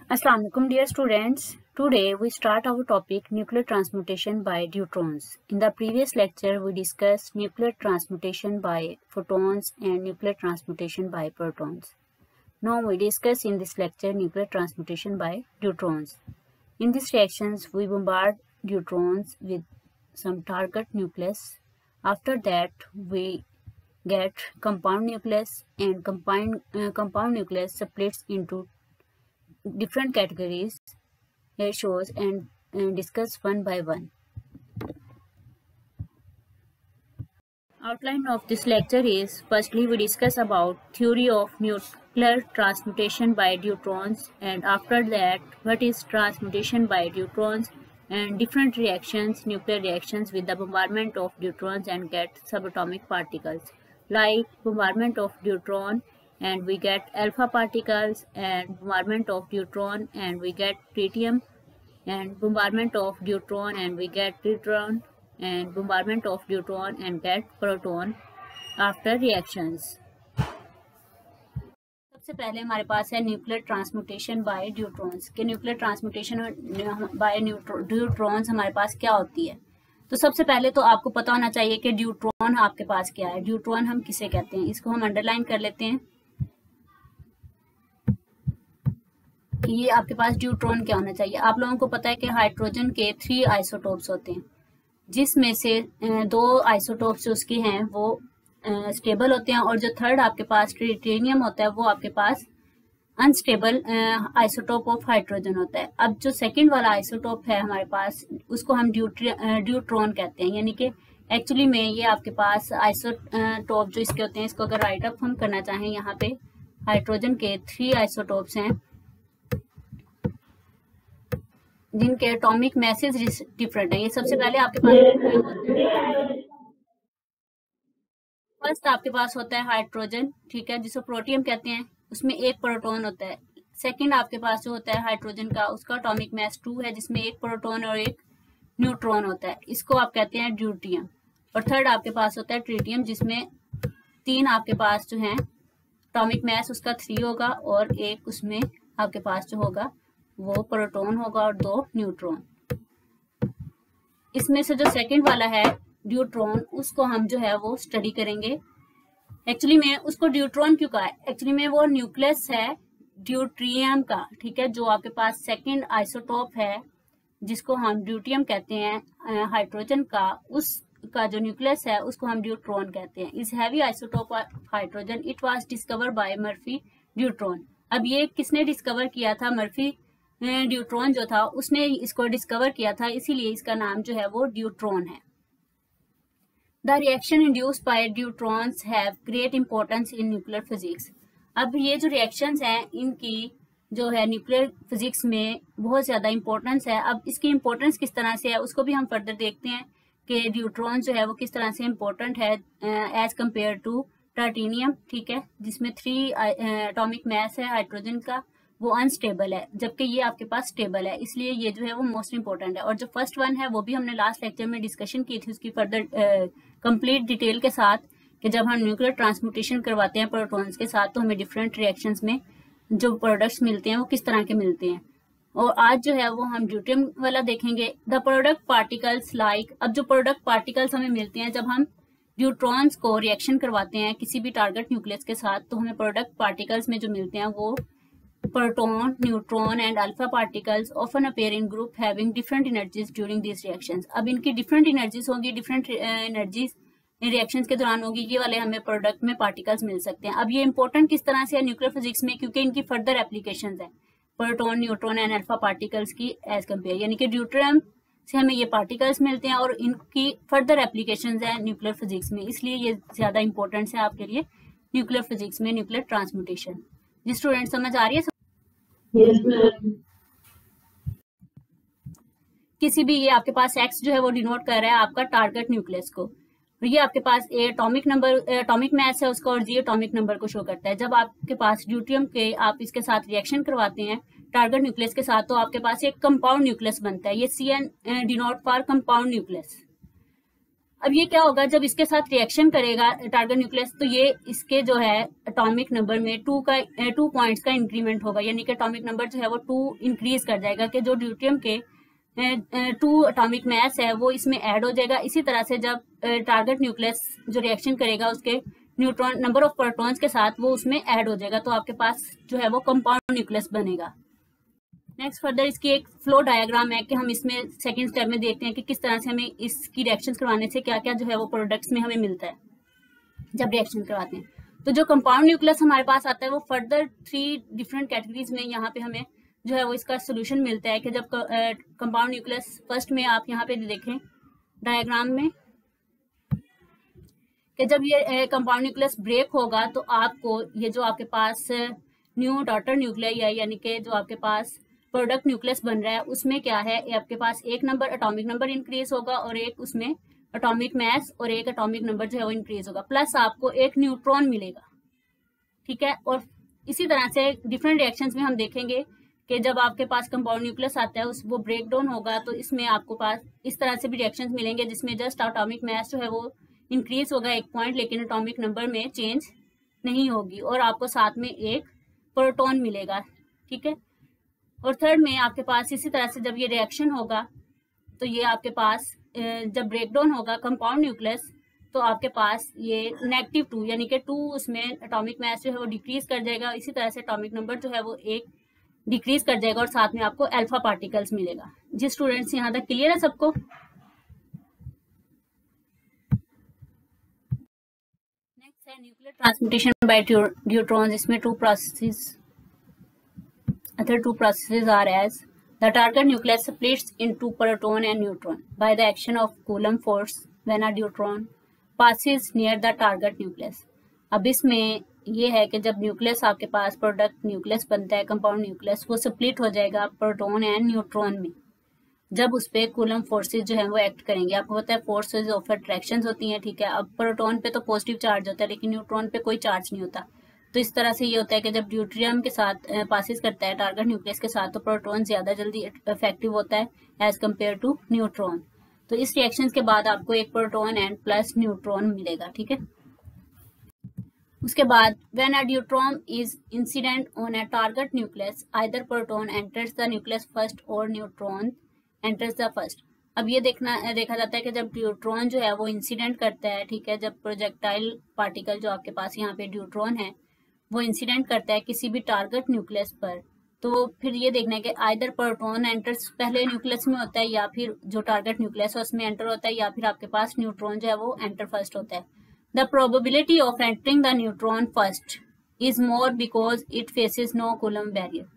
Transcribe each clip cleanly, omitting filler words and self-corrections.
Assalamu alaikum dear students. Today we start our topic nuclear transmutation by deuterons. In the previous lecture we discussed nuclear transmutation by photons and nuclear transmutation by protons. Now we discuss in this lecture nuclear transmutation by deuterons. In these reactions we bombard deuterons with some target nucleus. After that we get compound nucleus, and compound nucleus splits into different categories here shows and discuss one by one. Outline of this lecture is: firstly we discuss about theory of nuclear transmutation by deuterons, and after that what is transmutation by deuterons and different reactions, nuclear reactions with the bombardment of deuterons and get subatomic particles, like bombardment of deuteron and we get alpha particles, and bombardment of deuteron and we get tritium, and bombardment of deuteron and we get deuteron, and bombardment of deuteron and get proton after reactions. सबसे पहले हमारे पास है nuclear transmutation bye ड्यूट्रॉन्स के nuclear transmutation bye ड्यूट्रॉन्स हमारे पास क्या होती है। तो सबसे पहले तो आपको पता होना चाहिए कि ड्यूट्रॉन आपके पास क्या है, ड्यूट्रॉन हम किसे कहते हैं, इसको हम अंडरलाइन कर लेते हैं। ये आपके पास ड्यूट्रॉन क्या होना चाहिए। आप लोगों को पता है कि हाइड्रोजन के 3 आइसोटोप्स होते हैं, जिसमें से 2 आइसोटोप्स जो उसके हैं वो स्टेबल होते हैं, और जो थर्ड आपके पास ट्रिटियम होता है वो आपके पास अनस्टेबल आइसोटोप ऑफ हाइड्रोजन होता है। अब जो सेकंड वाला आइसोटोप है हमारे पास उसको हम ड्यूट्रॉन कहते हैं, यानी कि एक्चुअली में ये आपके पास आइसोटोप जो इसके होते हैं, इसको अगर राइट अप हम करना चाहें, यहाँ पे हाइड्रोजन के 3 आइसोटोप्स हैं जिनके एटॉमिक मैसेज डिफरेंट है। ये सबसे पहले आपके पास फर्स्ट आपके पास होता है हाइड्रोजन, ठीक है, जिसको प्रोटियम कहते हैं, उसमें एक प्रोटॉन होता है। सेकंड आपके पास जो होता है हाइड्रोजन का, उसका एटॉमिक मैस 2 है, जिसमें एक प्रोटॉन और एक न्यूट्रॉन होता है, इसको आप कहते हैं ड्यूटियम। और थर्ड आपके पास होता है ट्रिटियम, जिसमें 3 आपके पास जो है एटॉमिक मैस उसका 3 होगा, और एक उसमें आपके पास जो होगा वो प्रोटॉन होगा और 2 न्यूट्रॉन। इसमें से जो सेकंड वाला है ड्यूट्रॉन, उसको हम जो है वो स्टडी करेंगे। एक्चुअली में उसको ड्यूट्रॉन क्यों कहा है, एक्चुअली में वो न्यूक्लियस है ड्यूट्रियम का, ठीक है, जो आपके पास सेकंड आइसोटोप है जिसको हम ड्यूटियम कहते हैं हाइड्रोजन का, उसका जो न्यूक्लियस है उसको हम ड्यूट्रॉन कहते हैं। इस heavy isotope of hydrogen it was discovered by Murphy deuteron. अब ये किसने डिस्कवर किया था, मर्फी ड्यूट्रॉन जो था उसने इसको डिस्कवर किया था, इसीलिए इसका नाम जो है वो ड्यूट्रॉन है। The reaction induced by deuterons have great importance in nuclear physics. अब ये जो रिएक्शंस हैं इनकी जो है न्यूक्लियर फिजिक्स में बहुत ज्यादा इंपॉर्टेंस है। अब इसकी इंपॉर्टेंस किस तरह से है उसको भी हम फर्दर देखते हैं कि ड्यूट्रॉन जो है वो किस तरह से इंपॉर्टेंट है एज कम्पेयर टू टाइटेनियम, ठीक है, जिसमें 3 एटॉमिक मैस है हाइड्रोजन का, वो अनस्टेबल है, जबकि ये आपके पास स्टेबल है, इसलिए ये जो है वो मोस्ट इंपॉर्टेंट है। और जो फर्स्ट वन है वो भी हमने लास्ट लेक्चर में डिस्कशन की थी उसकी फर्दर कंप्लीट डिटेल के साथ, कि जब हम न्यूक्लियर ट्रांसम्यूटेशन करवाते हैं प्रोटॉन्स के साथ तो हमें डिफरेंट रिएक्शंस में जो प्रोडक्ट्स मिलते हैं वो किस तरह के मिलते हैं। और आज जो है वो हम ड्यूटियम वाला देखेंगे। द प्रोडक्ट पार्टिकल्स लाइक, अब जो प्रोडक्ट पार्टिकल्स हमें मिलते हैं जब हम ड्यूट्रॉन्स को रिएक्शन करवाते हैं किसी भी टारगेट न्यूक्लियस के साथ, तो हमें प्रोडक्ट पार्टिकल्स में जो मिलते हैं वो proton, neutron and alpha particles often appear in group having different energies during this reactions. अब इनकी डिफरेंट एनर्जीज होंगी, डिफरेंट एनर्जीज रिएक्शंस के दौरान होगी, ये वाले हमें प्रोडक्ट में पार्टिकल्स मिल सकते हैं। अब ये इंपॉर्टेंट किस तरह से है न्यूक्लियर फिजिक्स में, क्योंकि इनकी फर्दर एप्लीकेशंस है proton, neutron and alpha particles की एज कम्पेयर, यानी कि ड्यूट्रियम से हमें ये पार्टिकल्स मिलते हैं और इनकी फर्दर एप्लीकेशंस है न्यूक्लियर फिजिक्स में, इसलिए ये ज्यादा इंपॉर्टेंट है आपके लिए न्यूक्लियर फिजिक्स में न्यूक्लियर ट्रांसम्यूटेशन। जी स्टूडेंट समझ आ रही है? किसी भी ये आपके पास एक्स जो है वो डिनोट कर रहा है आपका टारगेट न्यूक्लियस को, और ये आपके पास एटॉमिक नंबर, एटॉमिक मैस है उसका, और जी एटॉमिक नंबर को शो करता है। जब आपके पास ड्यूटियम के आप इसके साथ रिएक्शन करवाते हैं टारगेट न्यूक्लियस के साथ, तो आपके पास एक कंपाउंड न्यूक्लियस बनता है, ये CN denote for compound nucleus. अब ये क्या होगा, जब इसके साथ रिएक्शन करेगा टारगेट न्यूक्लियस, तो ये इसके जो है एटॉमिक नंबर में 2 पॉइंट्स का इंक्रीमेंट होगा, यानी कि एटॉमिक नंबर जो है वो 2 इंक्रीज कर जाएगा, कि जो ड्यूटियम के 2 एटॉमिक मास है वो इसमें ऐड हो जाएगा। इसी तरह से जब टारगेट न्यूक्लियस जो रिएक्शन करेगा उसके न्यूट्रॉन नंबर ऑफ प्रोटॉन्स के साथ वो उसमें ऐड हो जाएगा, तो आपके पास जो है वो कंपाउंड न्यूक्लियस बनेगा। नेक्स्ट फर्दर इसकी एक फ्लो डायग्राम है कि हम इसमें सेकंड स्टेप में देखते हैं कि किस तरह से हमें इसकी रिएक्शंस करवाने से क्या क्या जो है वो प्रोडक्ट्स में हमें मिलता है जब रिएक्शन करवाते हैं। तो जो कंपाउंड न्यूक्लियस हमारे पास आता है वो फर्दर 3 डिफरेंट कैटेगरीज में यहाँ पे हमें जो है वो इसका सोल्यूशन मिलता है। कि जब कंपाउंड न्यूक्लियस फर्स्ट में आप यहाँ पे देखें डायग्राम में कि जब ये कंपाउंड न्यूक्लियस ब्रेक होगा तो आपको ये जो आपके पास न्यू डॉटर न्यूक्लियाई है, यानी कि जो आपके पास प्रोडक्ट न्यूक्लियस बन रहा है, उसमें क्या है, आपके पास एक नंबर एटॉमिक नंबर इंक्रीज होगा और एक उसमें एटॉमिक मास और एक एटॉमिक नंबर जो है वो इंक्रीज होगा, प्लस आपको एक न्यूट्रॉन मिलेगा। ठीक है, और इसी तरह से डिफरेंट रिएक्शंस में हम देखेंगे कि जब आपके पास कंपाउंड न्यूक्लियस आता है वो ब्रेक डाउन होगा तो इसमें आपको पास इस तरह से भी रिएक्शंस मिलेंगे जिसमें जस्ट एटॉमिक मास जो है वो इंक्रीज होगा 1 पॉइंट, लेकिन एटॉमिक नंबर में चेंज नहीं होगी और आपको साथ में एक प्रोटॉन मिलेगा। ठीक है, और थर्ड में आपके पास इसी तरह से जब ये रिएक्शन होगा तो ये आपके पास जब ब्रेकडाउन होगा कंपाउंड न्यूक्लियस तो आपके पास ये -2 यानी कि 2 उसमें एटॉमिक मास जो है वो डिक्रीज कर जाएगा, इसी तरह से एटॉमिक नंबर जो है वो 1 डिक्रीज कर जाएगा और साथ में आपको अल्फा पार्टिकल्स मिलेगा। जी स्टूडेंट्स, यहाँ तक क्लियर है सबको? नेक्स्ट है न्यूक्लियर ट्रांसमिटेशन बाय न्यूट्रॉन्स। इसमें 2 processes Other 2 processes are as the target nucleus splits into proton and neutron by the action of Coulomb force when a neutron passes near the target nucleus। अब इसमें ये है कि जब nucleus आपके पास product nucleus बनता है कंपाउंड न्यूक्लियस, वो स्प्लिट हो जाएगा प्रोटॉन एंड न्यूट्रॉन में जब उस पर कूलम फोर्सेज जो है वो एक्ट करेंगे। आपको पता है फोर्सेज ऑफ अट्रैक्शन होती हैं। ठीक है, अब प्रोटॉन पे तो पॉजिटिव चार्ज होता है लेकिन न्यूट्रॉन पे कोई चार्ज नहीं होता। तो इस तरह से ये होता है कि जब ड्यूट्रियम के साथ पासिस करता है टारगेट न्यूक्लियस के साथ तो प्रोटॉन ज्यादा जल्दी इफेक्टिव होता है एज कम्पेयर टू न्यूट्रॉन। तो इस रिएक्शन के बाद आपको एक प्रोटॉन एंड प्लस न्यूट्रॉन मिलेगा। ठीक है, उसके बाद when a neutron is incident on a target nucleus either proton enters the nucleus first और न्यूट्रॉन एंटर्स द फर्स्ट। अब ये देखा जाता है कि जब न्यूट्रॉन जो है वो इंसिडेंट करता है, ठीक है, जब प्रोजेक्टाइल पार्टिकल जो आपके पास यहाँ पे न्यूट्रॉन है वो इंसिडेंट करता है किसी भी टारगेट न्यूक्लियस पर, तो फिर ये देखना है कि आइदर प्रोटॉन एंटर्स पहले न्यूक्लियस में होता है या फिर जो टारगेट न्यूक्लियस है उसमें एंटर होता है या फिर आपके पास न्यूट्रॉन जो है वो एंटर फर्स्ट होता है। The probability of entering the neutron first is more because it faces no coulomb barrier.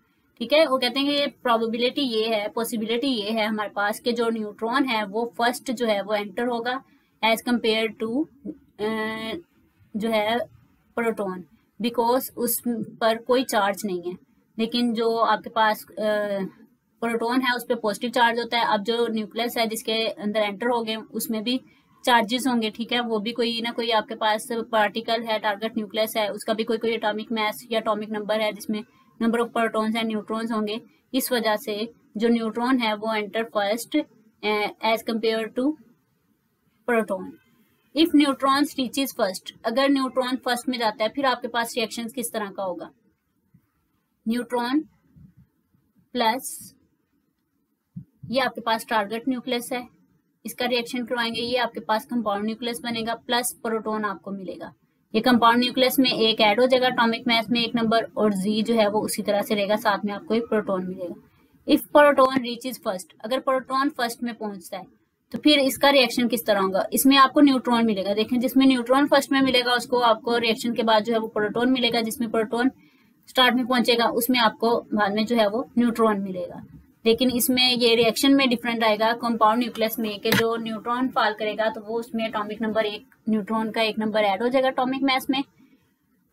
ठीक है, वो कहते हैं कि प्रोबेबिलिटी ये है, पॉसिबिलिटी ये है हमारे पास कि जो न्यूट्रॉन है वो फर्स्ट जो है वो एंटर होगा एज कम्पेयर टू जो है प्रोटॉन, बिकॉज उस पर कोई चार्ज नहीं है। लेकिन जो आपके पास प्रोटॉन है उस पर पॉजिटिव चार्ज होता है। अब जो न्यूक्लियस है जिसके अंदर एंटर हो गए उसमें भी चार्जेस होंगे। ठीक है, वो भी कोई ना कोई आपके पास पार्टिकल है, टारगेट न्यूक्लियस है, उसका भी कोई एटॉमिक मास या एटॉमिक नंबर है जिसमें number of protons and neutrons होंगे। इस वजह से जो न्यूट्रॉन है वो enter first as compare to proton. If neutron reaches first, अगर न्यूट्रॉन फर्स्ट में जाता है फिर आपके पास रिएक्शन किस तरह का होगा, न्यूट्रॉन प्लस ये आपके पास टारगेट न्यूक्लियस है, इसका रिएक्शन करवाएंगे, ये आपके पास कंपाउंड न्यूक्लियस बनेगा प्लस प्रोटॉन आपको मिलेगा। ये कंपाउंड न्यूक्लियस में एक ऐड हो जाएगा एटॉमिक मास में 1 नंबर और जी जो है वो उसी तरह से रहेगा, साथ में आपको एक प्रोटॉन मिलेगा। इफ प्रोटॉन रीचेज फर्स्ट, अगर प्रोटॉन फर्स्ट में पहुंचता है तो फिर इसका रिएक्शन किस तरह होगा, इसमें आपको न्यूट्रॉन मिलेगा। देखें, जिसमें न्यूट्रॉन फर्स्ट में मिलेगा उसको आपको रिएक्शन के बाद जो है वो प्रोटॉन मिलेगा, जिसमें प्रोटॉन स्टार्ट में पहुंचेगा उसमें आपको बाद में जो है वो न्यूट्रॉन मिलेगा। लेकिन इसमें ये रिएक्शन में डिफरेंट आएगा कंपाउंड न्यूक्लियस में कि जो न्यूट्रॉन फॉल करेगा तो वो उसमें एटॉमिक नंबर 1 न्यूट्रॉन का 1 नंबर ऐड हो जाएगा एटॉमिक मास में,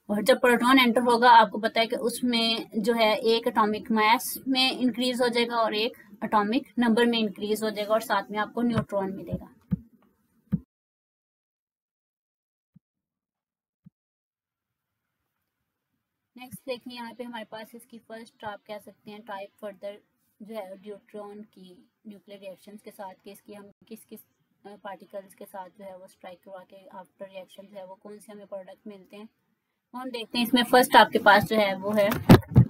और जब प्रोटॉन एंटर होगा आपको पता है कि उसमें जो है एक एटॉमिक मास में इंक्रीज हो जाएगा और एक एटॉमिक नंबर में इंक्रीज हो जाएगा और साथ में आपको न्यूट्रॉन मिलेगा। नेक्स्ट देखिए, यहाँ पे हमारे पास इसकी फर्स्ट आप कह सकते हैं टाइप फर्दर जो है न्यूट्रॉन की न्यूक्लियर रिएक्शंस के साथ कि इसकी हम किस किस पार्टिकल्स के साथ जो है वो स्ट्राइक करवा के आफ्टर रिएक्शन जो है वो कौन से हमें प्रोडक्ट मिलते हैं वो हम देखते हैं। इसमें फर्स्ट आपके पास जो है वो है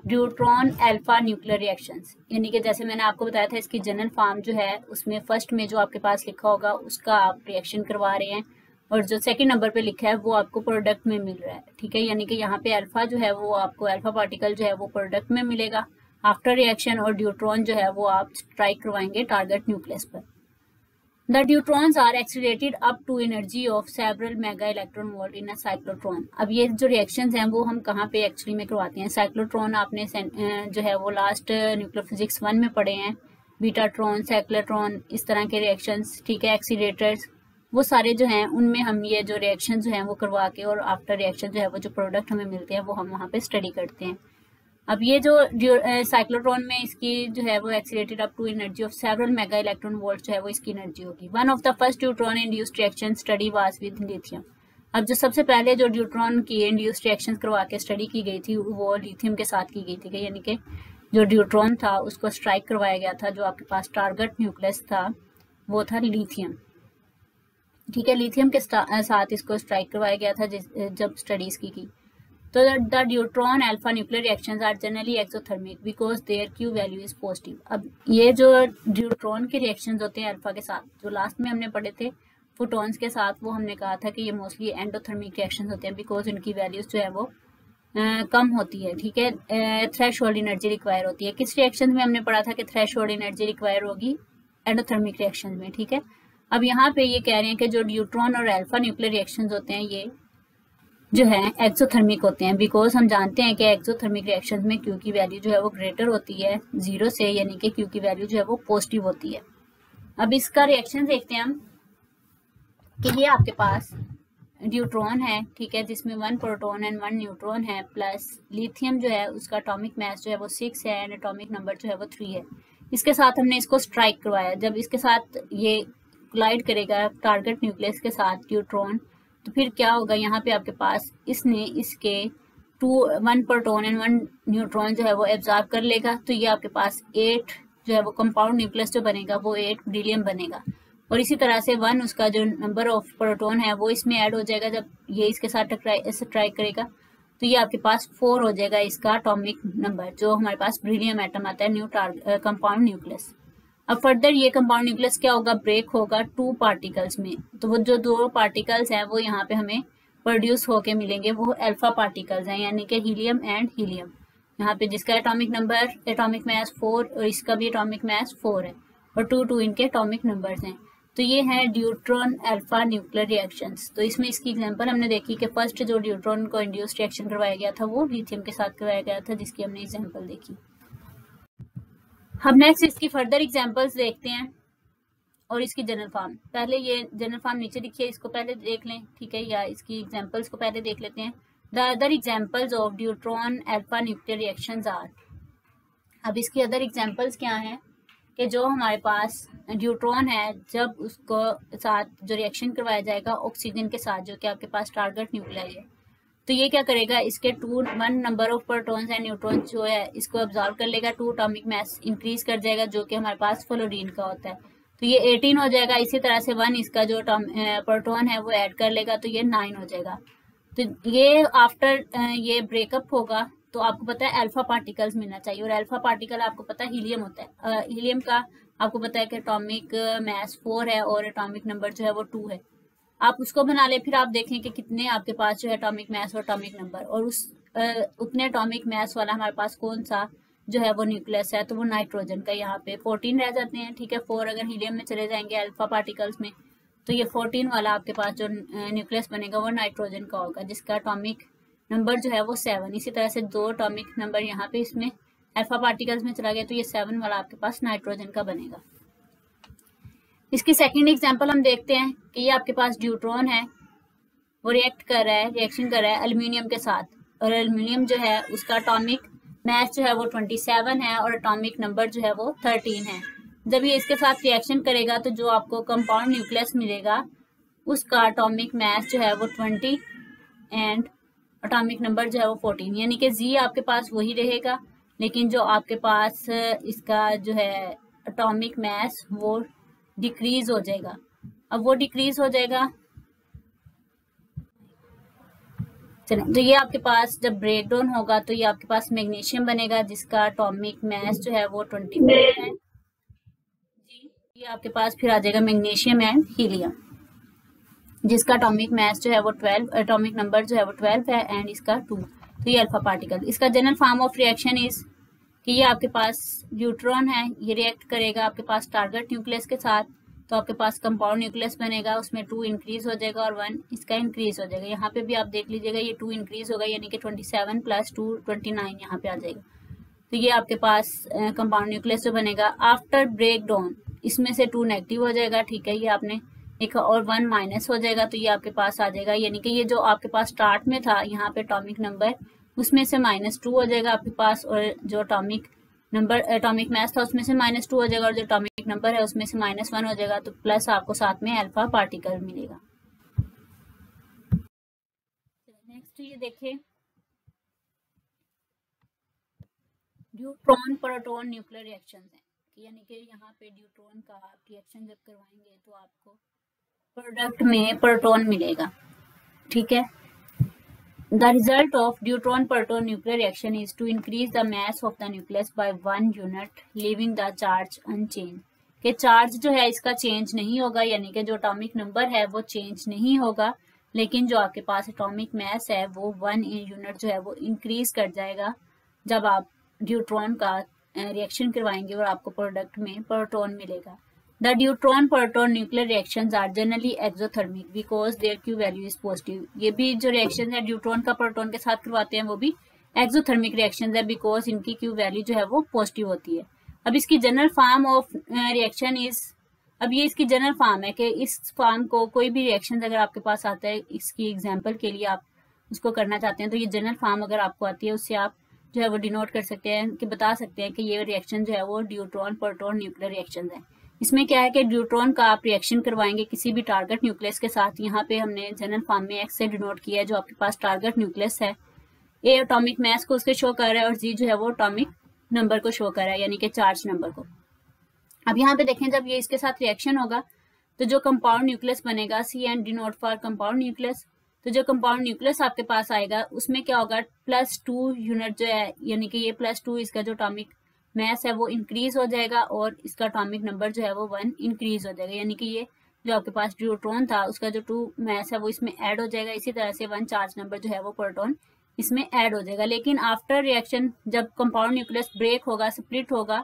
ड्यूट्रॉन अल्फा न्यूक्लियर रिएक्शंस, यानी कि जैसे मैंने आपको बताया था इसकी जनरल फॉर्म जो है उसमें फर्स्ट में जो आपके पास लिखा होगा उसका आप रिएक्शन करवा रहे हैं और जो सेकंड नंबर पे लिखा है वो आपको प्रोडक्ट में मिल रहा है, ठीक है। यानी कि यहाँ पे अल्फा जो है वो आपको अल्फा पार्टिकल जो है वो प्रोडक्ट में मिलेगा आफ्टर रिएक्शन और ड्यूट्रॉन जो है वो आप स्ट्राइक करवाएंगे टारगेट न्यूक्लियस पर। The neutrons are accelerated up to energy of several mega electron volt in a cyclotron। अब ये जो रिएक्शंस हैं वो हम कहाँ पे एक्चुअली में करवाते हैं। साइक्लोट्रॉन आपने जो है वो लास्ट न्यूक्लियर फिजिक्स 1 में पढ़े हैं, बीटाट्रॉन, साइक्लोट्रॉन, इस तरह के रिएक्शंस, ठीक है, एक्सीलरेटर्स, वो सारे जो हैं उनमें हम ये जो रिएक्शन जो हैं वो करवा के और आफ्टर रिएक्शन जो है वो जो प्रोडक्ट हमें मिलते हैं वो हम वहाँ पे स्टडी करते हैं। अब ये जो साइक्लोट्रॉन में इसकी जो है वो accelerated up to energy of several mega electron volt जो है वो इसकी एनर्जी होगी। One of the first deuteron induced reaction study was with lithium. अब जो सबसे पहले जो ड्यूट्रॉन की इंड्यूस्ड रिएक्शन करवा के स्टडी की गई थी वो लिथियम के साथ की गई थी, यानी कि जो ड्यूट्रॉन था उसको स्ट्राइक करवाया गया था, जो आपके पास टारगेट न्यूक्लियस था वो था लिथियम, ठीक है। लिथियम के साथ इसको स्ट्राइक करवाया गया था जब स्टडीज की। तो the neutron alpha nuclear reactions are generally exothermic because their Q value is positive। अब ये जो ड्यूट्रॉन के रिएक्शंस होते हैं अल्फा के साथ, जो लास्ट में हमने पढ़े थे फोटॉन्स के साथ, वो हमने कहा था कि ये मोस्टली एंडोथर्मिक रिएक्शंस होते हैं बिकॉज उनकी वैल्यूज जो है वो कम होती है, ठीक है। थ्रेशोल्ड एनर्जी रिक्वायर होती है। किस रिएक्शन में हमने पढ़ा था कि थ्रेशोल्ड एनर्जी रिक्वायर होगी? एंडोथर्मिक रिएक्शन में, ठीक है। अब यहाँ पे ये कह रहे हैं कि जो न्यूट्रॉन और अल्फा न्यूक्लियर रिएक्शंस होते हैं ये जो है एक्सोथर्मिक होते हैं बिकॉज हम जानते हैं कि एक्सोथर्मिक रिएक्शंस में क्यू की वैल्यू जो है वो ग्रेटर होती है 0 से, यानी कि क्यू की वैल्यू जो है वो पॉजिटिव होती है। अब इसका रिएक्शन देखते हैं हम कि ये आपके पास ड्यूट्रॉन है, ठीक है, जिसमें 1 प्रोटॉन एंड 1 न्यूट्रॉन है, प्लस लिथियम जो है उसका एटॉमिक मास जो है वो 6 है एंड एटॉमिक नंबर जो है वो 3 है। इसके साथ हमने इसको स्ट्राइक करवाया। जब इसके साथ ये कोलाइड करेगा टारगेट न्यूक्लियस के साथ ड्यूट्रॉन, तो फिर क्या होगा, यहाँ पे आपके पास इसने इसके 1 प्रोटॉन एंड 1 न्यूट्रॉन जो है वो एब्जॉर्ब कर लेगा। तो ये आपके पास 8 जो है वो कंपाउंड न्यूक्लियस जो बनेगा वो 8 बेरिलियम बनेगा। और इसी तरह से 1 उसका जो नंबर ऑफ प्रोटॉन है वो इसमें ऐड हो जाएगा। जब ये इसके साथ स्ट्राइक करेगा तो ये आपके पास 4 हो जाएगा इसका एटॉमिक नंबर, जो हमारे पास बेरिलियम एटम आता है न्यू कंपाउंड न्यूक्लियस। अब फर्दर ये कंपाउंड न्यूक्लियस क्या होगा, ब्रेक होगा 2 पार्टिकल्स में। तो वो जो 2 पार्टिकल्स हैं वो यहाँ पे हमें प्रोड्यूस होके मिलेंगे, वो अल्फा पार्टिकल्स हैं, यानी कि हीलियम एंड हीलियम। यहाँ पे जिसका एटॉमिक नंबर एटॉमिक मास 4 और इसका भी एटॉमिक मास 4 है और 2 इनके एटॉमिक नंबर्स हैं। तो ये है ड्यूट्रॉन अल्फा न्यूक्लियर रिएक्शंस। तो इसमें इसकी एग्जांपल हमने देखी कि फर्स्ट जो ड्यूट्रॉन को इंड्यूस्ड रिएक्शन करवाया गया था वो लिथियम के साथ करवाया गया था, जिसकी हमने एग्जांपल देखी। हम नेक्स्ट इसकी फर्दर एग्जांपल्स देखते हैं और इसकी जनरल फॉर्म। पहले ये जनरल फॉर्म नीचे लिखिए, इसको पहले देख लें, ठीक है, या इसकी एग्जांपल्स को पहले देख लेते हैं। The other examples of deuteron alpha nuclear reactions are. अब इसकी अदर एग्जांपल्स क्या हैं कि जो हमारे पास ड्यूट्रॉन है, जब उसको साथ जो रिएक्शन करवाया जाएगा ऑक्सीजन के साथ, जो कि आपके पास टारगेट न्यूक्लियाई है, तो ये क्या करेगा, इसके 1 number of protons and neutrons जो है इसको अब्जॉर्ब कर लेगा, 2 एटॉमिक मास इंक्रीज कर जाएगा, जो कि हमारे पास फ्लोरीन का होता है, तो ये 18 हो जाएगा। इसी तरह से 1 इसका जो प्रोटॉन है वो ऐड कर लेगा, तो ये 9 हो जाएगा। तो ये आफ्टर ये ब्रेकअप होगा तो आपको पता है अल्फा पार्टिकल्स मिलना चाहिए, और अल्फा पार्टिकल आपको पता है हीलियम होता है। हीलियम का आपको पता है कि एटॉमिक मास 4 है और एटॉमिक नंबर जो है वो 2 है। आप उसको बना ले, फिर आप देखें कि कितने आपके पास जो है एटॉमिक मास और एटॉमिक नंबर, और उस उतने एटॉमिक मास वाला हमारे पास कौन सा जो है वो न्यूक्लियस है, तो वो नाइट्रोजन का। यहाँ पे 14 रह जाते हैं, ठीक है। 4 अगर हीलियम में चले जाएंगे अल्फा पार्टिकल्स में, तो ये 14 वाला आपके पास जो न्यूक्लियस बनेगा वो नाइट्रोजन का होगा, जिसका एटॉमिक नंबर जो है वो 7। इसी तरह से 2 एटॉमिक नंबर यहाँ पे इसमें अल्फा पार्टिकल्स में चला गया, तो ये 7 वाला आपके पास नाइट्रोजन का बनेगा। इसकी सेकंड एग्जांपल हम देखते हैं कि ये आपके पास ड्यूट्रॉन है, वो रिएक्शन कर रहा है एल्यूमिनियम के साथ, और एल्यूमिनियम जो है उसका एटॉमिक मास जो है वो 27 है और एटॉमिक नंबर जो है वो 13 है। जब ये इसके साथ रिएक्शन करेगा तो जो आपको कंपाउंड न्यूक्लियस मिलेगा उसका एटॉमिक मास जो है वो 20 एंड एटॉमिक नंबर जो है वो 14, यानी कि जी आपके पास वही रहेगा, लेकिन जो आपके पास इसका जो है एटॉमिक मास वो डिक्रीज हो जाएगा। अब वो डिक्रीज हो जाएगा। चलिए, तो ये आपके पास जब ब्रेक डाउन होगा तो ये आपके पास मैग्नीशियम बनेगा जिसका एटॉमिक मास जो है वो 25 है जी। ये आपके पास फिर आ जाएगा मैग्नीशियम एंड हीलियम जिसका एटॉमिक मास जो है वो 12, एटॉमिक नंबर जो है वो 12 है एंड इसका 2। तो ये अल्फा पार्टिकल। इसका general form of reaction is कि ये आपके पास न्यूट्रॉन है, ये रिएक्ट करेगा आपके पास टारगेट न्यूक्लियस के साथ, तो आपके पास कंपाउंड न्यूक्लियस बनेगा, उसमें 2 इंक्रीज हो जाएगा और 1 इसका इंक्रीज हो जाएगा। यहाँ पे भी आप देख लीजिएगा ये 2 इंक्रीज होगा यानी कि 27 + 2 29 यहाँ पे आ जाएगा। तो ये आपके पास कंपाउंड न्यूक्लियस जो बनेगा आफ्टर ब्रेक डाउन, इसमें से 2 नेगेटिव हो जाएगा, ठीक है, ये आपने एक और 1 माइनस हो जाएगा, तो ये आपके पास आ जाएगा यानी कि ये जो आपके पास स्टार्ट में था यहाँ पे एटॉमिक नंबर उसमें से -2 हो जाएगा आपके पास, और जो एटॉमिक नंबर एटॉमिक मास था उसमें से -2 हो जाएगा और जो एटॉमिक नंबर है उसमें से -1 हो जाएगा, तो प्लस आपको साथ में अल्फा पार्टिकल मिलेगा। नेक्स्ट ये देखिए न्यूट्रॉन प्रोटॉन न्यूक्लियर रिएक्शन है, यानी कि यहाँ पे न्यूट्रॉन का आप रिएक्शन जब करवाएंगे तो आपको प्रोडक्ट में प्रोटॉन मिलेगा, ठीक है। The result of neutron-proton nuclear reaction is to increase the mass of the nucleus by 1 unit, leaving the charge unchanged. कि चार्ज जो है इसका चेंज नहीं होगा, यानी कि जो एटॉमिक नंबर है वो चेंज नहीं होगा, लेकिन जो आपके पास एटॉमिक मास है वो 1 यूनिट जो है वो इंक्रीज कर जाएगा जब आप न्यूट्रॉन का रिएक्शन करवाएंगे और आपको प्रोडक्ट में प्रोटॉन मिलेगा। The neutron-proton nuclear reactions are generally exothermic because their Q value is positive. ये भी जो रिएक्शन है न्यूट्रॉन का प्रोटॉन के साथ करवाते हैं वो भी एक्सोथर्मिक रिएक्शन है बिकॉज इनकी Q वैल्यू जो है वो पॉजिटिव होती है। अब इसकी general form of reaction is, अब ये इसकी जनरल फॉर्म है कि इस फॉर्म को कोई भी रिएक्शन अगर आपके पास आता है, इसकी एग्जाम्पल के लिए आप उसको करना चाहते हैं तो ये जनरल फॉर्म अगर आपको आती है उससे आप जो है वो डिनोट कर सकते हैं कि बता सकते हैं कि ये रिएक्शन जो है वो न्यूट्रॉन प्रोटॉन न्यूक्लियर रिएक्शन है। इसमें क्या है कि न्यूट्रॉन का आप रिएक्शन करवाएंगे किसी भी टारगेट न्यूक्लियस के साथ, यहाँ पे हमने जनरल फॉर्म में एक्स से डिनोट किया है, जो आपके पास टारगेट न्यूक्लियस है, ए एटॉमिक मास को उसके शो कर रहा है और जी जो है वो एटॉमिक नंबर को शो कर रहा है यानी कि चार्ज नंबर को। अब यहाँ पे देखें जब ये इसके साथ रिएक्शन होगा तो जो कंपाउंड न्यूक्लियस बनेगा, C and denote for compound nucleus, तो जो कंपाउंड न्यूक्लियस आपके पास आएगा उसमें क्या होगा +2 यूनिट जो है, यानी कि ये +2 इसका जो एटॉमिक मास है वो इंक्रीज हो जाएगा और इसका एटॉमिक नंबर जो है वो 1 इंक्रीज हो जाएगा, यानी कि ये जो आपके पास न्यूट्रॉन था उसका जो 2 मास है वो इसमें ऐड हो जाएगा। इसी तरह से 1 चार्ज नंबर जो है वो प्रोटॉन इसमें ऐड हो जाएगा। लेकिन आफ्टर रिएक्शन जब कंपाउंड न्यूक्लियस ब्रेक होगा, स्प्लिट होगा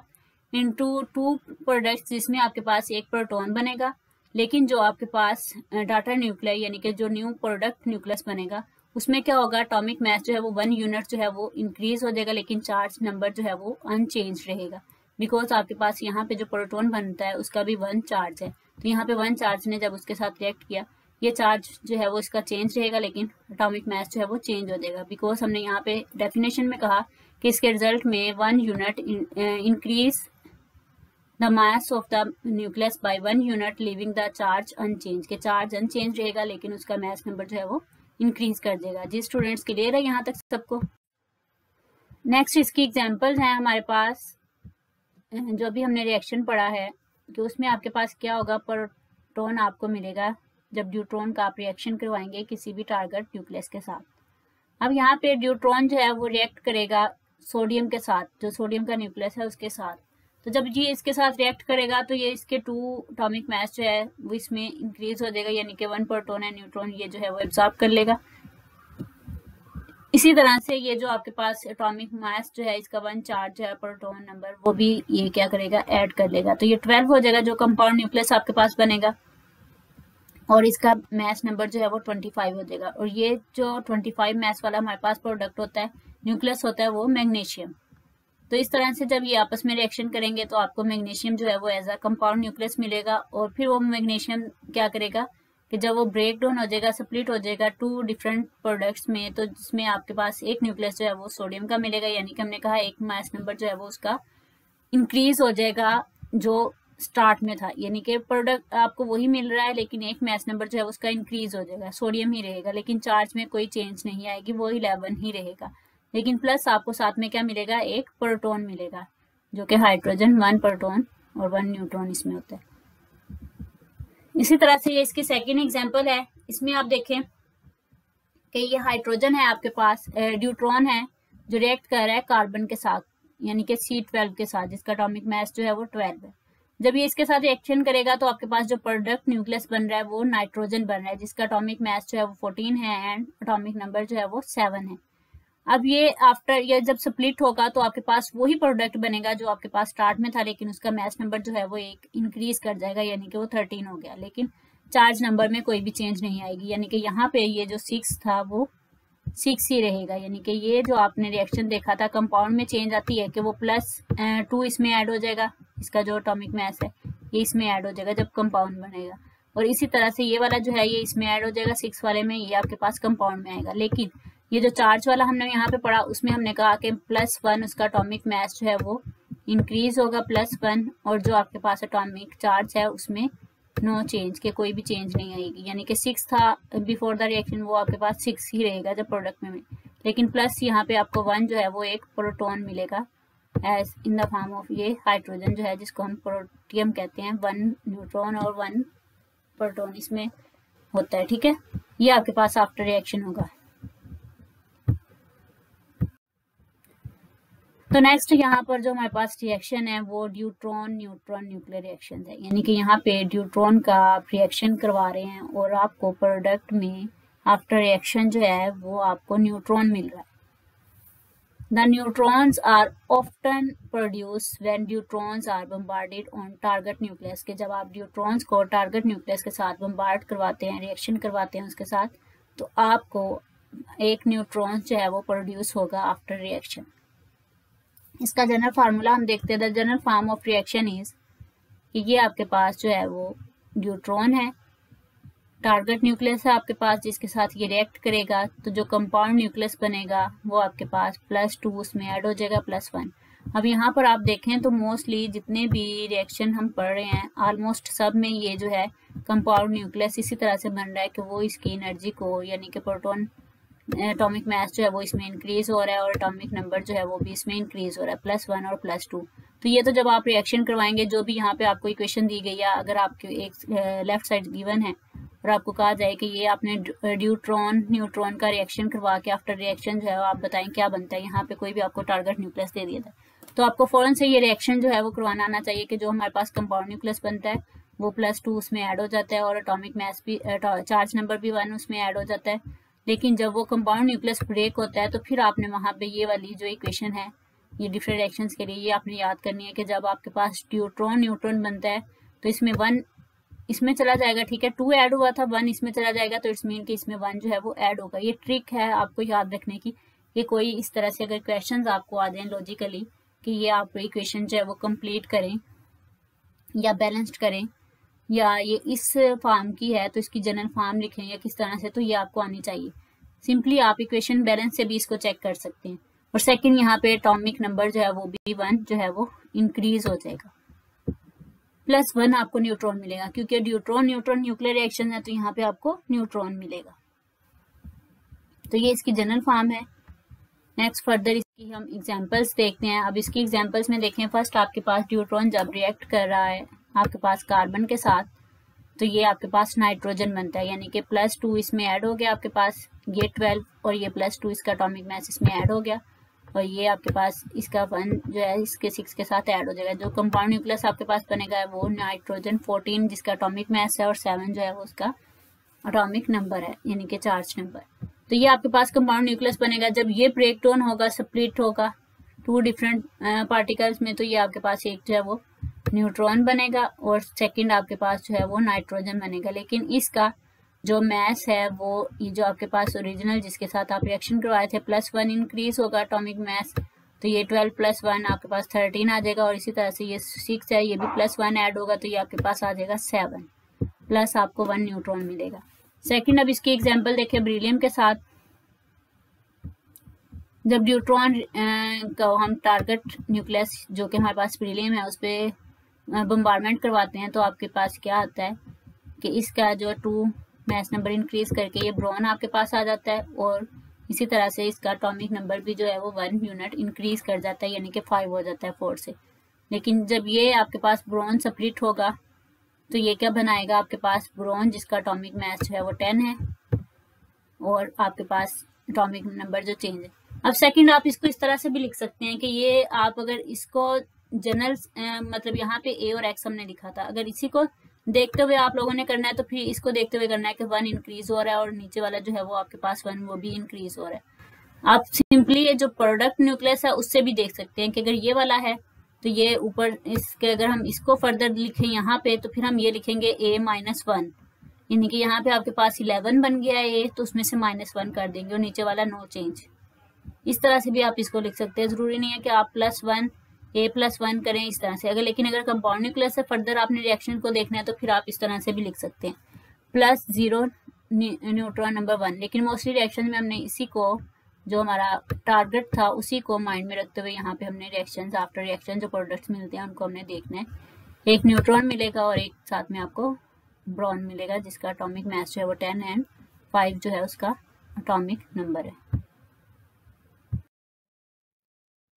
इनटू 2 प्रोडक्ट्स जिसमें आपके पास एक प्रोटॉन बनेगा, लेकिन जो आपके पास डाटर न्यूक्लियर यानी कि जो न्यू प्रोडक्ट न्यूक्लियस बनेगा उसमें क्या होगा एटॉमिक मास जो है वो 1 यूनिट जो है वो इंक्रीज हो जाएगा, लेकिन चार्ज नंबर जो है वो अनचेंज रहेगा बिकॉज आपके पास यहाँ पे जो प्रोटॉन बनता है उसका भी 1 चार्ज है। तो यहाँ पे 1 चार्ज ने जब उसके साथ रिएक्ट किया ये चार्ज जो है वो इसका चेंज रहेगा, लेकिन एटॉमिक मास जो है वो चेंज हो जाएगा बिकॉज हमने यहाँ पे डेफिनेशन में कहा कि इसके रिजल्ट में 1 unit increase the mass of the nucleus by 1 unit leaving the charge unchange, के चार्ज अनचेंज रहेगा लेकिन उसका मास नंबर जो है वो इंक्रीज कर देगा। जी स्टूडेंट्स क्लियर है यहाँ तक सबको? नेक्स्ट इसकी एग्जांपल्स हैं हमारे पास, जो अभी हमने रिएक्शन पढ़ा है कि उसमें आपके पास क्या होगा, प्रोटॉन आपको मिलेगा जब न्यूट्रॉन का आप रिएक्शन करवाएंगे किसी भी टारगेट न्यूक्लियस के साथ। अब यहाँ पे न्यूट्रॉन जो है वो रिएक्ट करेगा सोडियम के साथ, जो सोडियम का न्यूक्लियस है उसके साथ, तो जब ये इसके साथ रिएक्ट करेगा तो ये इसके 2 एटॉमिक मास जो है वो इसमें इंक्रीज हो जाएगा, यानी कि 1 प्रोटॉन है न्यूट्रॉन ये जो है वो एब्जॉर्ब कर लेगा। इसी तरह से ये जो आपके पास एटॉमिक मास जो है इसका 1 चार्ज है प्रोटॉन नंबर वो भी ये क्या करेगा ऐड कर लेगा, तो ये 12 हो जाएगा जो कंपाउंड न्यूक्लियस आपके पास बनेगा और इसका मास नंबर जो है वो 25 हो जाएगा। और ये जो 25 मास वाला हमारे पास प्रोडक्ट होता है न्यूक्लियस होता है वो मैग्नीशियम। तो इस तरह से जब ये आपस में रिएक्शन करेंगे तो आपको मैग्नीशियम जो है वो एज अ कंपाउंड न्यूक्लियस मिलेगा और फिर वो मैग्नीशियम क्या करेगा कि जब वो ब्रेक डाउन हो जाएगा, स्प्लिट हो जाएगा 2 डिफरेंट प्रोडक्ट्स में, तो जिसमें आपके पास एक न्यूक्लियस जो है वो सोडियम का मिलेगा, यानी कि हमने कहा एक मास नंबर जो है वो उसका इंक्रीज हो जाएगा जो स्टार्ट में था, यानी कि प्रोडक्ट आपको वही मिल रहा है लेकिन एक मास नंबर जो है उसका इंक्रीज हो जाएगा, सोडियम ही रहेगा लेकिन चार्ज में कोई चेंज नहीं आएगी, वो 11 ही रहेगा, लेकिन प्लस आपको साथ में क्या मिलेगा एक प्रोटॉन मिलेगा जो कि हाइड्रोजन 1 प्रोटॉन और 1 न्यूट्रॉन इसमें होता है। इसी तरह से ये इसकी सेकेंड एग्जाम्पल है। इसमें आप देखें कि ये हाइड्रोजन है आपके पास, ड्यूट्रॉन है जो रिएक्ट कर रहा है कार्बन के साथ, यानी कि C12 के साथ, जिसका एटॉमिक मास जो है वो 12 है। जब ये इसके साथ रिएक्शन करेगा तो आपके पास जो प्रोडक्ट न्यूक्लियस बन रहा है वो नाइट्रोजन बन रहा है, जिसका एटॉमिक मास जो है वो 14 है एंड एटॉमिक नंबर जो है वो 7 है। अब ये आफ्टर ये जब स्प्लिट होगा तो आपके पास वही प्रोडक्ट बनेगा जो आपके पास स्टार्ट में था, लेकिन उसका मास नंबर जो है वो एक इंक्रीज कर जाएगा, यानी कि वो 13 हो गया, लेकिन चार्ज नंबर में कोई भी चेंज नहीं आएगी, यानी कि यहाँ पे ये जो 6 था वो 6 ही रहेगा। यानी कि ये जो आपने रिएक्शन देखा था कंपाउंड में चेंज आती है कि वो +2 इसमें ऐड हो जाएगा, इसका जो एटॉमिक मास है ये इसमें ऐड हो जाएगा जब कंपाउंड बनेगा, और इसी तरह से ये वाला जो है ये इसमें ऐड हो जाएगा 6 वाले में, ये आपके पास कंपाउंड में आएगा। लेकिन ये जो चार्ज वाला हमने यहाँ पे पढ़ा उसमें हमने कहा कि +1 उसका एटॉमिक मास जो है वो इंक्रीज होगा +1, और जो आपके पास एटॉमिक चार्ज है उसमें नो चेंज, के कोई भी चेंज नहीं आएगी, यानी कि 6 था बिफोर द रिएक्शन, वो आपके पास 6 ही रहेगा जब प्रोडक्ट में, लेकिन प्लस यहाँ पे आपको 1 जो है वो एक प्रोटॉन मिलेगा as in the form of ये हाइड्रोजन जो है जिसको हम प्रोटियम कहते हैं। 1 न्यूट्रॉन और 1 प्रोटॉन इसमें होता है, ठीक है। ये आपके पास आफ्टर रिएक्शन होगा। तो नेक्स्ट यहाँ पर जो हमारे पास रिएक्शन है वो ड्यूट्रॉन न्यूट्रॉन न्यूक्लियर रिएक्शन है, यानी कि यहाँ पे ड्यूट्रॉन का आप रिएक्शन करवा रहे हैं और आपको प्रोडक्ट में आफ्टर रिएक्शन जो है वो आपको न्यूट्रॉन मिल रहा है। The neutrons are often produced when neutrons are bombarded on target nucleus, के जब आप न्यूट्रॉन्स को टारगेट न्यूक्लियस के साथ बम्बार्ड करवाते हैं, रिएक्शन करवाते हैं उसके साथ, तो आपको एक न्यूट्रॉन जो है वो प्रोड्यूस होगा आफ्टर रिएक्शन। इसका जनरल फार्मूला हम देखते हैं। The general form of reaction is कि ये आपके पास जो है वो ड्यूट्रॉन है, टारगेट न्यूक्लियस है आपके पास जिसके साथ ये रिएक्ट करेगा, तो जो कंपाउंड न्यूक्लियस बनेगा वो आपके पास +2 उसमें ऐड हो जाएगा +1। अब यहाँ पर आप देखें तो मोस्टली जितने भी रिएक्शन हम पढ़ रहे हैं ऑलमोस्ट सब में ये जो है कंपाउंड न्यूक्लियस इसी तरह से बन रहा है कि वो इसकी एनर्जी को, यानी कि प्रोटॉन एटॉमिक मास जो है वो इसमें इंक्रीज हो रहा है और एटॉमिक नंबर जो है वो भी इसमें इंक्रीज हो रहा है +1 और +2। तो ये तो जब आप रिएक्शन करवाएंगे, जो भी यहाँ पे आपको इक्वेशन दी गई है, अगर आपके एक लेफ्ट साइड गिवन है और आपको कहा जाए कि ये आपने ड्यूट्रॉन न्यूट्रॉन का रिएक्शन करवा के आफ्टर रिएक्शन जो है आप बताएं क्या बनता है, यहाँ पे कोई भी आपको टारगेट न्यूक्लियस दे दिया था, तो आपको फौरन से ये रिएक्शन जो है वो करवाना आना चाहिए कि जो हमारे पास कंपाउंड न्यूक्लियस बनता है वो +2 उसमें ऐड हो जाता है और एटॉमिक मास भी चार्ज नंबर भी 1 उसमें ऐड हो जाता है। लेकिन जब वो कंपाउंड न्यूक्लियस ब्रेक होता है तो फिर आपने वहाँ पे ये वाली जो इक्वेशन है ये डिफरेंट रिएक्शंस के लिए ये आपने याद करनी है कि जब आपके पास ड्यूट्रॉन न्यूट्रॉन बनता है तो इसमें 1 इसमें चला जाएगा, ठीक है, 2 ऐड हुआ था, 1 इसमें चला जाएगा, तो इट्स मीन कि इसमें 1 जो है वो ऐड होगा। ये ट्रिक है आपको याद रखने की। ये कोई इस तरह से अगर क्वेश्चंस आपको आ जाए लॉजिकली कि ये आप इक्वेशन जो है वो कंप्लीट करें या बैलेंस्ड करें या ये इस फॉर्म की है तो इसकी जनरल फॉर्म लिखें या किस तरह से, तो ये आपको आनी चाहिए। सिंपली आप इक्वेशन बैलेंस से भी इसको चेक कर सकते हैं। और सेकंड यहाँ पे एटॉमिक नंबर जो है वो भी 1 जो है वो इंक्रीज हो जाएगा, +1 आपको न्यूट्रॉन मिलेगा, क्योंकि ड्यूट्रॉन न्यूट्रॉन न्यूक्लियर रिएक्शन है तो यहाँ पे आपको न्यूट्रॉन मिलेगा। तो ये इसकी जनरल फॉर्म है। नेक्स्ट फर्दर इसकी हम एग्जांपल्स देखते हैं। अब इसकी एग्जांपल्स में देखें, फर्स्ट आपके पास ड्यूट्रॉन जब रिएक्ट कर रहा है आपके पास कार्बन के साथ तो ये आपके पास नाइट्रोजन बनता है, यानी कि +2 इसमें ऐड हो गया आपके पास, ये 12 और ये +2 इसका एटॉमिक मास इसमें ऐड हो गया, और ये आपके पास इसका 1 जो है इसके 6 के साथ ऐड हो जाएगा। जो कंपाउंड न्यूक्लियस आपके पास बनेगा वो नाइट्रोजन 14 जिसका एटॉमिक मास है और 7 जो है वो उसका एटॉमिक नंबर है, यानी कि चार्ज नंबर। तो ये आपके पास कंपाउंड न्यूक्लियस बनेगा। जब ये ब्रेक डाउन होगा, स्प्लिट होगा 2 डिफरेंट पार्टिकल्स में, तो ये आपके पास एक जो है वो न्यूट्रॉन बनेगा और सेकंड आपके पास जो है वो नाइट्रोजन बनेगा। लेकिन इसका जो मास है वो ये जो आपके पास ओरिजिनल जिसके साथ आप रिएक्शन करवाए थे +1 इंक्रीज होगा एटॉमिक मास, तो ये 12 + 1 आपके पास 13 आ जाएगा, और इसी तरह से ये 6 है, ये भी +1 ऐड होगा तो ये आपके पास आ जाएगा 7 प्लस आपको 1 न्यूट्रॉन मिलेगा। सेकंड, अब इसकी एग्जांपल देखें बेरिलियम के साथ। जब न्यूट्रॉन को हम टारगेट न्यूक्लियस जो कि हमारे पास बेरिलियम है उस पर बम्बार्डमेंट करवाते हैं तो आपके पास क्या आता है कि इसका जो 2 मास नंबर इंक्रीज करके ये ब्रॉन आपके पास आ जाता है, और इसी तरह से इसका एटॉमिक नंबर भी जो है वो 1 यूनिट इंक्रीज कर जाता है, यानी कि 5 हो जाता है 4 से। लेकिन जब ये आपके पास ब्रॉन स्प्लिट होगा तो ये क्या बनाएगा आपके पास बोरॉन, जिसका एटॉमिक मास जो है वो 10 है और आपके पास एटॉमिक नंबर जो चेंज है। अब सेकंड आप इसको इस तरह से भी लिख सकते हैं कि ये आप अगर इसको जनरल मतलब यहाँ पे ए और एक्स हमने लिखा था, अगर इसी को देखते हुए आप लोगों ने करना है तो फिर इसको देखते हुए करना है कि 1 इंक्रीज हो रहा है और नीचे वाला जो है वो आपके पास 1 वो भी इंक्रीज हो रहा है। आप सिंपली ये जो प्रोडक्ट न्यूक्लियस है उससे भी देख सकते हैं कि अगर ये वाला है तो ये ऊपर इसके अगर हम इसको फर्दर लिखें यहाँ पे तो फिर हम ये लिखेंगे a-1, यानी कि यहाँ पे आपके पास 11 बन गया है तो उसमें से -1 कर देंगे और नीचे वाला नो चेंज। इस तरह से भी आप इसको लिख सकते हैं, जरूरी नहीं है कि आप +1 a+1 करें इस तरह से। अगर कंपाउंड न्यूक्लियस से फर्दर आपने रिएक्शन को देखना है तो फिर आप इस तरह से भी लिख सकते हैं +0 न्यूट्रॉन नंबर 1। लेकिन मोस्टली रिएक्शन में हमने इसी को जो हमारा टारगेट था उसी को माइंड में रखते हुए यहाँ पे हमने रिएक्शन आफ्टर रिएक्शन जो प्रोडक्ट्स मिलते हैं उनको हमने देखना है। एक न्यूट्रॉन मिलेगा और एक साथ में आपको ब्रॉन मिलेगा जिसका एटॉमिक मास जो है वो 10 एंड 5 जो है उसका एटॉमिक नंबर है।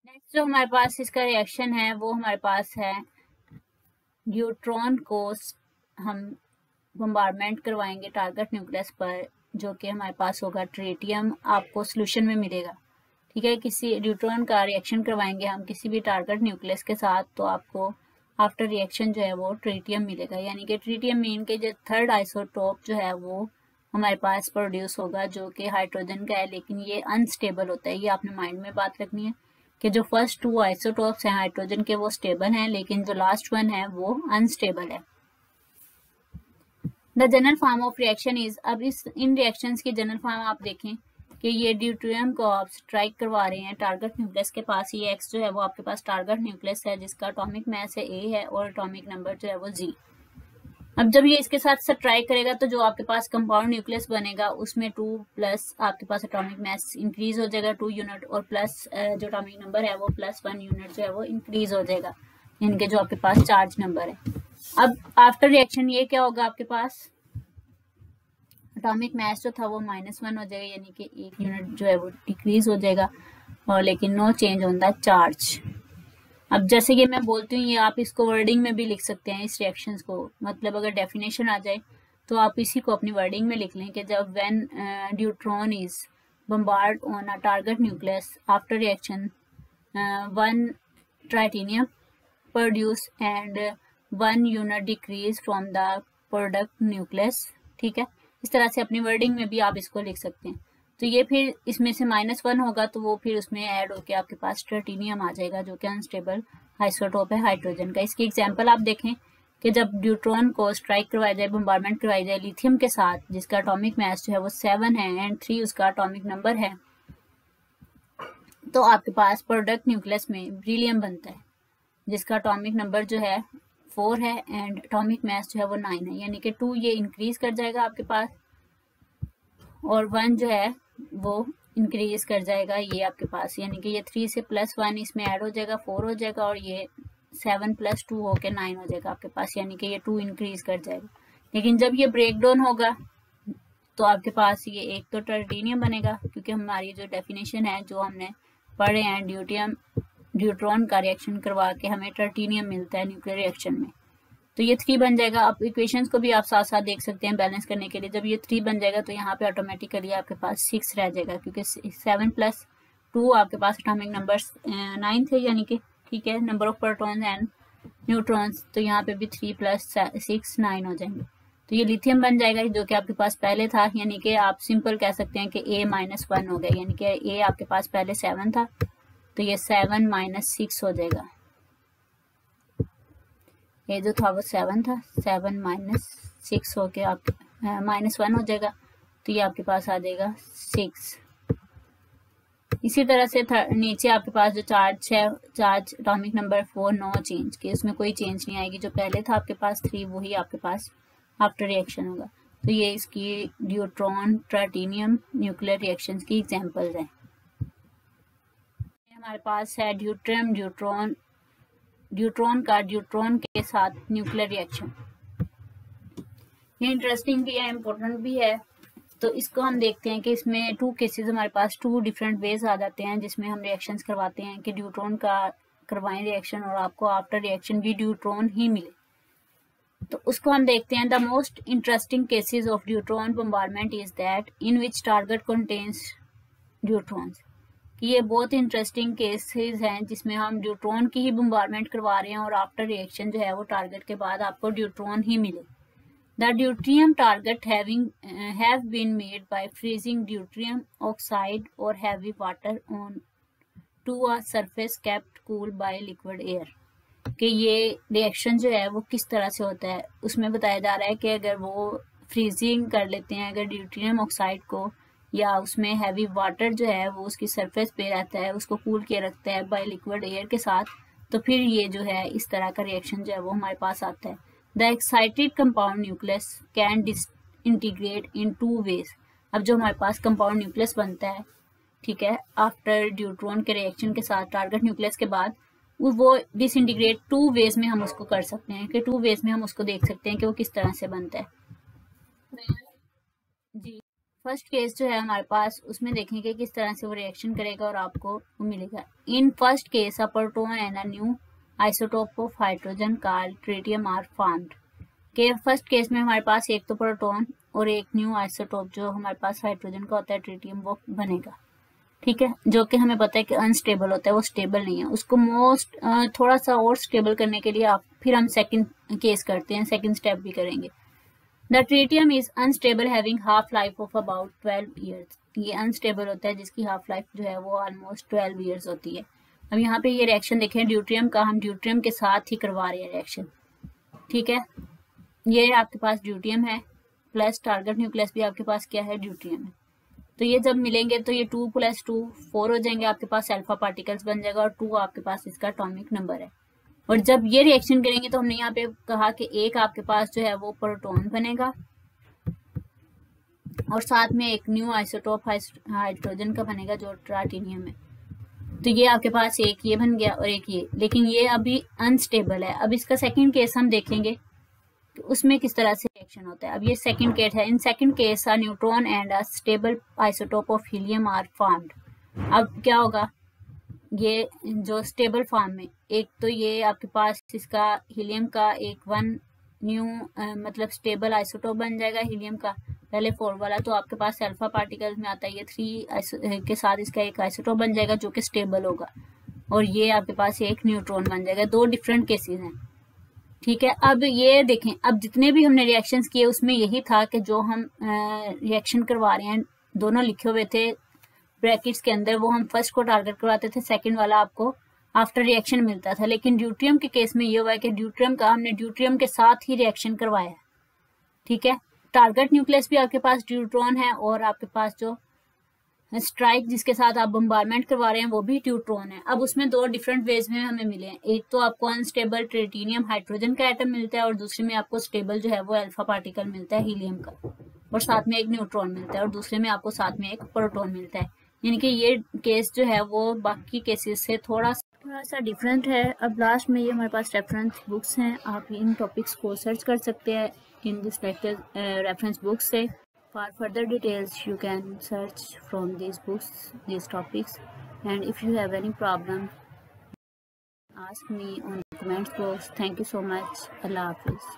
नेक्स्ट जो हमारे पास इसका रिएक्शन है वो हमारे पास है न्यूट्रॉन को हम बम्बार्डमेंट करवाएंगे टारगेट न्यूक्लियस पर, जो कि हमारे पास होगा ट्रिटियम, आपको सोल्यूशन में मिलेगा। ठीक है, किसी न्यूट्रॉन का रिएक्शन करवाएंगे हम किसी भी टारगेट न्यूक्लियस के साथ तो आपको आफ्टर रिएक्शन जो है वो ट्रिटियम मिलेगा, यानी कि ट्रिटियम मीन के जो थर्ड आइसोटोप जो है वो हमारे पास प्रोड्यूस होगा जो कि हाइड्रोजन का है, लेकिन ये अनस्टेबल होता है। ये आपने माइंड में बात रखनी है कि जो फर्स्ट 2 आइसोटोप्स हैं हाइड्रोजन के वो स्टेबल हैं, लेकिन जो लास्ट वन है वो अनस्टेबल है। The general form of reaction is, अब इन रिएक्शंस की जनरल फॉर्म आप देखें कि ये ड्यूटेरियम को आप स्ट्राइक करवा रहे हैं टारगेट न्यूक्लियस के पास। ये एक्स जो है वो आपके पास टारगेट न्यूक्लियस है जिसका एटॉमिक मास है ए है और एटॉमिक नंबर जो है वो जी। अब जब ये इसके साथ स्ट्राइक करेगा तो जो आपके पास कंपाउंड न्यूक्लियस बनेगा उसमें 2 प्लस आपके पास एटॉमिक मास इंक्रीज हो जाएगा 2 यूनिट और प्लस जो एटॉमिक नंबर है वो +1 यूनिट जो है वो इंक्रीज हो जाएगा, यानी कि जो आपके पास चार्ज नंबर है। अब आफ्टर रिएक्शन ये क्या होगा, आपके पास एटॉमिक मास जो था वो -1 हो जाएगा, यानी कि 1 यूनिट जो है वो डिक्रीज हो जाएगा और लेकिन no change on the charge. अब जैसे कि मैं बोलती हूँ ये आप इसको वर्डिंग में भी लिख सकते हैं इस रिएक्शंस को, मतलब अगर डेफिनेशन आ जाए तो आप इसी को अपनी वर्डिंग में लिख लें कि जब when neutron is bombard on a target nucleus after reaction 1 tritium produce and 1 unit decrease from the product nucleus. ठीक है, इस तरह से अपनी वर्डिंग में भी आप इसको लिख सकते हैं। तो ये फिर इसमें से -1 होगा तो वो फिर उसमें ऐड होके आपके पास ट्रिटियम आ जाएगा जो कि अनस्टेबल आइसोटोप है हाइड्रोजन का। इसकी एग्जांपल आप देखें कि जब न्यूट्रॉन को स्ट्राइक करवाया जाए, बम्बार्डमेंट करवाई जाए लिथियम के साथ जिसका एटॉमिक मास जो है वो 7 है एंड 3 उसका एटॉमिक नंबर है, तो आपके पास प्रोडक्ट न्यूक्लियस में ब्रिलियम बनता है जिसका एटॉमिक नंबर जो है 4 है एंड एटॉमिक मास जो है वो 9 है, यानी कि 2 ये इंक्रीज कर जाएगा आपके पास और 1 जो है वो इंक्रीज कर जाएगा ये आपके पास, यानी कि ये 3 से +1 इसमें ऐड हो जाएगा 4 हो जाएगा और ये 7 + 2 होके 9 हो जाएगा आपके पास, यानी कि ये 2 इंक्रीज कर जाएगा। लेकिन जब ये ब्रेक डाउन होगा तो आपके पास ये एक तो ट्रिटियम बनेगा, क्योंकि हमारी जो डेफिनेशन है जो हमने पढ़े हैं न्यूट्रॉन का रिएक्शन करवा के हमें ट्रिटियम मिलता है न्यूक्लियर रिएक्शन में, तो ये 3 बन जाएगा। अब इक्वेशंस को भी आप साथ साथ देख सकते हैं बैलेंस करने के लिए। जब ये 3 बन जाएगा तो यहाँ पे ऑटोमेटिकली आपके पास 6 रह जाएगा, क्योंकि 7 + 2 आपके पास एटॉमिक नंबर 9 थे, यानी कि ठीक है number of protons and neutrons, तो यहाँ पे भी 3 + 6 9 हो जाएंगे। तो ये लिथियम बन जाएगा जो कि आपके पास पहले था, यानी कि आप सिंपल कह सकते हैं कि a-1 हो गया, यानी कि a आपके पास पहले 7 था तो ये 7 - 6 हो जाएगा। ये जो था वो 7 था, 7 - 6 हो के आप -1 हो जाएगा, तो ये आपके पास आ जाएगा 6। इसी तरह से नीचे आपके पास जो चार्ज है, charge atomic number 4 no change, कि उसमें कोई चेंज नहीं आएगी, जो पहले था आपके पास 3 वही आपके पास आफ्टर रिएक्शन होगा। तो ये इसकी न्यूट्रॉन ट्रिटियम न्यूक्लियर रिएक्शंस की एग्जांपल्स हैं। हमारे पास है ड्यूट्रॉन का ड्यूट्रॉन के साथ न्यूक्लियर रिएक्शन। ये इंटरेस्टिंग भी है, इम्पोर्टेंट भी है। तो इसको हम देखते हैं कि इसमें 2 केसेस हमारे पास 2 डिफरेंट वेज आ जाते हैं जिसमें हम रिएक्शंस करवाते हैं कि ड्यूट्रॉन का करवाएं रिएक्शन और आपको आफ्टर रिएक्शन भी ड्यूट्रॉन ही मिले। तो उसको हम देखते हैं। The most interesting cases of deuteron bombardment is that in which target contains deuterons, कि ये बहुत इंटरेस्टिंग केसेस हैं जिसमें हम ड्यूट्रॉन की ही बम्बार्डमेंट करवा रहे हैं और आफ्टर रिएक्शन जो है वो टारगेट के बाद आपको ड्यूट्रॉन ही मिले। The deuterium target have been made by freezing deuterium oxide or heavy water on to a surface kept cool by liquid air। कि ये रिएक्शन जो है वो किस तरह से होता है, उसमें बताया जा रहा है कि अगर वो फ्रीजिंग कर लेते हैं अगर ड्यूटेरियम ऑक्साइड को, या उसमें हैवी वाटर जो है वो उसकी सरफेस पे रहता है, उसको कूल किए रखता है बाय लिक्विड एयर के साथ, तो फिर ये जो है इस तरह का रिएक्शन जो है वो हमारे पास आता है। The excited compound nucleus can disintegrate in 2 ways. अब जो हमारे पास कंपाउंड न्यूक्लियस बनता है, ठीक है, आफ्टर ड्यूट्रॉन के रिएक्शन के साथ टारगेट न्यूक्लियस के बाद, वो डिसइंटीग्रेट 2 वेज में हम उसको कर सकते हैं, कि 2 वेज में हम उसको देख सकते हैं कि वो किस तरह से बनता है। जी, फर्स्ट केस जो है हमारे पास, उसमें देखेंगे किस तरह से वो रिएक्शन करेगा और आपको वो मिलेगा। In first case a proton and a new isotope of hydrogen called tritium are formed. के फर्स्ट केस में हमारे पास एक तो प्रोटॉन और एक न्यू आइसोटोप जो हमारे पास हाइड्रोजन का होता है, ट्रिटियम, वो बनेगा, ठीक है, जो कि हमें पता है कि अनस्टेबल होता है, वो स्टेबल नहीं है। उसको थोड़ा सा और स्टेबल करने के लिए फिर हम सेकंड केस करते हैं, सेकंड स्टेप भी करेंगे। The tritium is unstable having half life of about 12 years. ये अनस्टेबल होता है जिसकी हाफ लाइफ जो है वो ऑलमोस्ट 12 ईयर्स होती है। अब यहाँ पे ये रिएक्शन देखें ड्यूट्रियम का, हम ड्यूट्रियम के साथ ही करवा रहे हैं रिएक्शन, ठीक है। ये आपके पास ड्यूट्रियम है प्लस टारगेट न्यूक्लियस भी आपके पास क्या है, ड्यूट्रियम है। तो ये जब मिलेंगे तो ये 2 + 2 4 हो जाएंगे, आपके पास अल्फा पार्टिकल्स बन जाएगा और 2 आपके पास इसका एटॉमिक नंबर है। और जब ये रिएक्शन करेंगे तो हमने यहाँ पे कहा कि एक आपके पास जो है वो प्रोटॉन बनेगा और साथ में एक न्यू आइसोटोप हाइड्रोजन का बनेगा जो ट्राइटिनियम है। तो ये आपके पास एक ये बन गया और एक ये, लेकिन ये अभी अनस्टेबल है। अब इसका सेकंड केस हम देखेंगे कि उसमें किस तरह से रिएक्शन होता है। अब ये सेकंड केस है। In second case a neutron and a stable isotope of helium are formed. अब क्या होगा, ये जो स्टेबल फॉर्म में, एक तो ये आपके पास इसका हीलियम का एक 1 न्यू मतलब स्टेबल आइसोटोप बन जाएगा हीलियम का, पहले 4 वाला तो आपके पास अल्फा पार्टिकल्स में आता है, ये 3 के साथ इसका एक आइसोटोप बन जाएगा जो कि स्टेबल होगा, और ये आपके पास एक न्यूट्रॉन बन जाएगा। 2 डिफरेंट केसेस हैं, ठीक है। अब ये देखें, अब जितने भी हमने रिएक्शंस किए उसमें यही था कि जो हम रिएक्शन करवा रहे हैं, दोनों लिखे हुए थे ब्रैकेट्स के अंदर, वो हम फर्स्ट को टारगेट करवाते थे, सेकंड वाला आपको आफ्टर रिएक्शन मिलता था। लेकिन ड्यूट्रियम के केस में ये हुआ है कि ड्यूट्रियम का हमने ड्यूट्रियम के साथ ही रिएक्शन करवाया, ठीक है। टारगेट न्यूक्लियस भी आपके पास ड्यूट्रॉन है और आपके पास जो स्ट्राइक जिसके साथ आप बम्बार्डमेंट करवा रहे हैं वो भी ड्यूट्रॉन है। अब उसमें 2 डिफरेंट वेज में हमें मिले हैं। एक तो आपको अनस्टेबल ट्रिटिनियम हाइड्रोजन का एटम मिलता है और दूसरे में आपको स्टेबल जो है वो अल्फा पार्टिकल मिलता है हीलियम का, और साथ में एक न्यूट्रॉन मिलता है, और दूसरे में आपको साथ में एक प्रोटॉन मिलता है। यानी कि ये केस जो है वो बाकी केसेस से थोड़ा सा डिफरेंट है। अब लास्ट में ये हमारे पास रेफरेंस बुक्स हैं, आप इन टॉपिक्स को सर्च कर सकते हैं in this lecture reference books से। For further details, you can search from these books, these topics, and if you have any problem, ask me on the comments box. Thank you so much. Allah Hafiz.